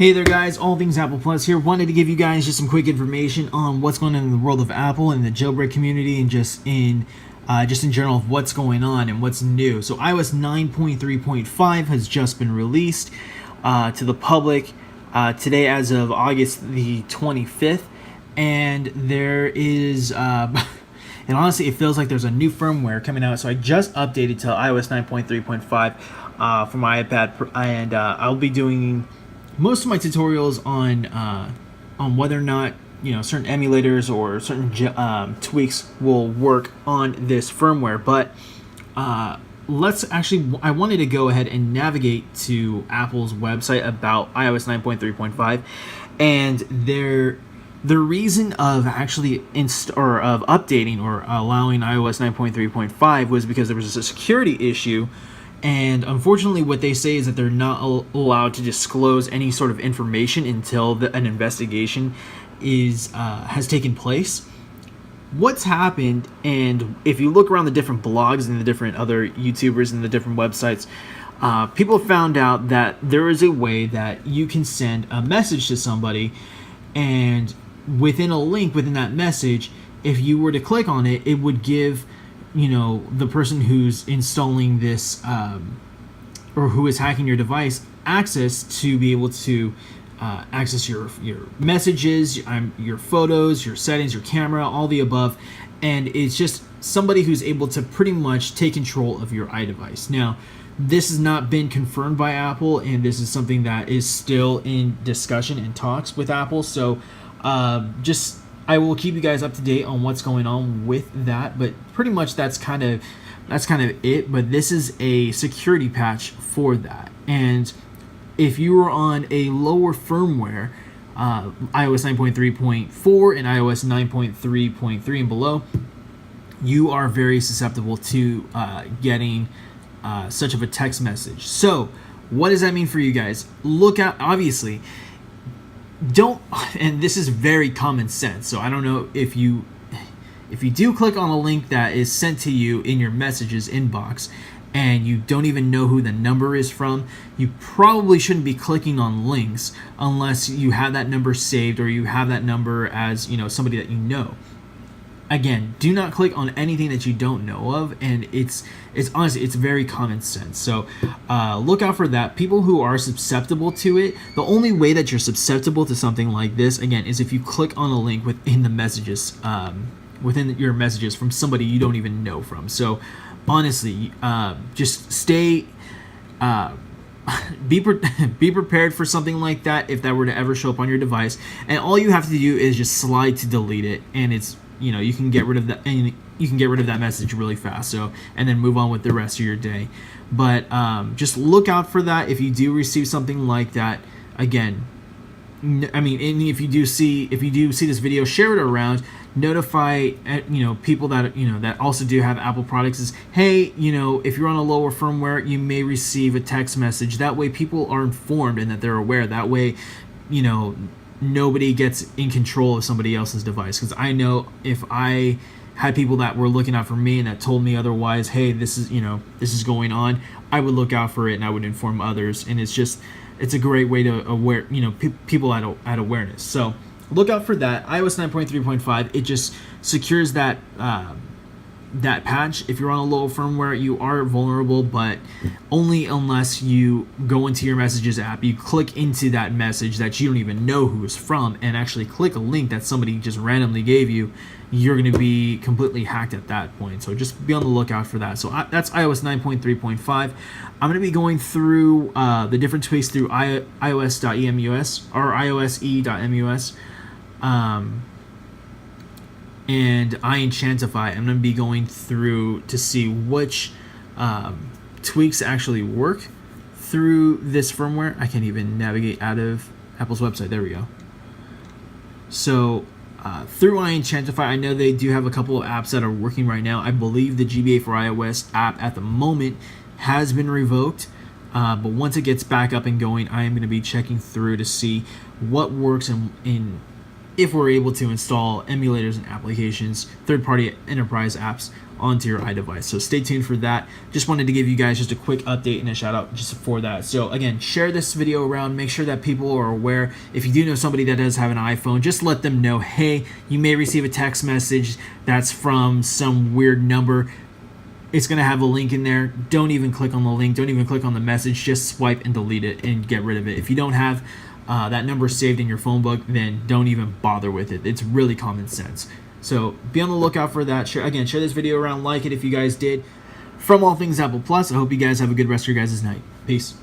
Hey there guys, All Things Apple Plus here. Wanted to give you guys just some quick information on what's going on in the world of Apple and the jailbreak community and just in general of what's going on and what's new. So iOS 9.3.5 has just been released to the public today as of August the 25th. And there is, and honestly it feels like there's a new firmware coming out. So I just updated to iOS 9.3.5 for my iPad, and I'll be doing most of my tutorials on whether or not certain emulators or certain tweaks will work on this firmware. But I wanted to go ahead and navigate to Apple's website about iOS 9.3.5, and the reason of actually of updating or allowing iOS 9.3.5 was because there was a security issue. And unfortunately, what they say is that they're not allowed to disclose any sort of information until an investigation has taken place. What's happened, and if you look around the different blogs and the different other YouTubers and the different websites, people found out that there is a way that you can send a message to somebody, and within a link within that message, if you were to click on it, it would give the person who's installing this or who is hacking your device access to be able to access your messages, your photos, your settings, your camera, all the above. And it's just somebody who's able to pretty much take control of your iDevice. Now, this has not been confirmed by Apple, and this is something that is still in discussion and talks with Apple. So I will keep you guys up to date on what's going on with that, but pretty much that's kind of it. But this is a security patch for that, and if you are on a lower firmware, iOS 9.3.4 and iOS 9.3.3 and below, you are very susceptible to getting such of a text message. So what does that mean for you guys? Look out, obviously. And this is very common sense, so I don't know if you do click on a link that is sent to you in your messages inbox and you don't even know who the number is from, you probably shouldn't be clicking on links unless you have that number saved or you have that number as somebody that you know. Again, do not click on anything that you don't know of, and it's honestly, it's very common sense. So look out for that. People who are susceptible to it, the only way that you're susceptible to something like this, again, is if you click on a link within the messages, within your messages from somebody you don't even know from. So honestly, just stay, be prepared for something like that if that were to ever show up on your device. And all you have to do is just slide to delete it, and it's you can get rid of that, and you can get rid of that message really fast. So, and then move on with the rest of your day. But just look out for that if you do receive something like that. Again, I mean, and if you do see this video, share it around. Notify people that that also do have Apple products. Is, hey, if you're on a lower firmware, you may receive a text message. That way, people are informed and that they're aware. That way, nobody gets in control of somebody else's device. Because I know if I had people that were looking out for me and that told me otherwise, hey, this is going on, I would look out for it and I would inform others. And it's a great way to aware people at awareness. So look out for that. iOS 9.3.5, it just secures that that patch. If you're on a low firmware, you are vulnerable, but only unless you go into your messages app, you click into that message that you don't even know who it's from, and actually click a link that somebody just randomly gave you, you're going to be completely hacked at that point. So just be on the lookout for that. So that's iOS 9.3.5. I'm going to be going through the different tweaks through iOS.emus or iOSe.mus. And iEnchantify. I'm going to be going through to see which tweaks actually work through this firmware. I can't even navigate out of Apple's website. There we go. So through iEnchantify, I know they do have a couple of apps that are working right now. I believe the GBA for iOS app at the moment has been revoked. But once it gets back up and going, I am going to be checking through to see what works in if we're able to install emulators and applications, third-party enterprise apps onto your iDevice. So stay tuned for that. Just wanted to give you guys just a quick update and a shout out just for that. So again, share this video around, make sure that people are aware. If you do know somebody that does have an iPhone, just let them know, hey, you may receive a text message that's from some weird number. It's going to have a link in there. Don't even click on the link. Don't even click on the message. Just swipe and delete it and get rid of it. If you don't have that number saved in your phone book, then don't even bother with it. It's really common sense. So be on the lookout for that. Share this video around, like it if you guys did. From All Things Apple Plus, I hope you guys have a good rest of your guys' night. Peace.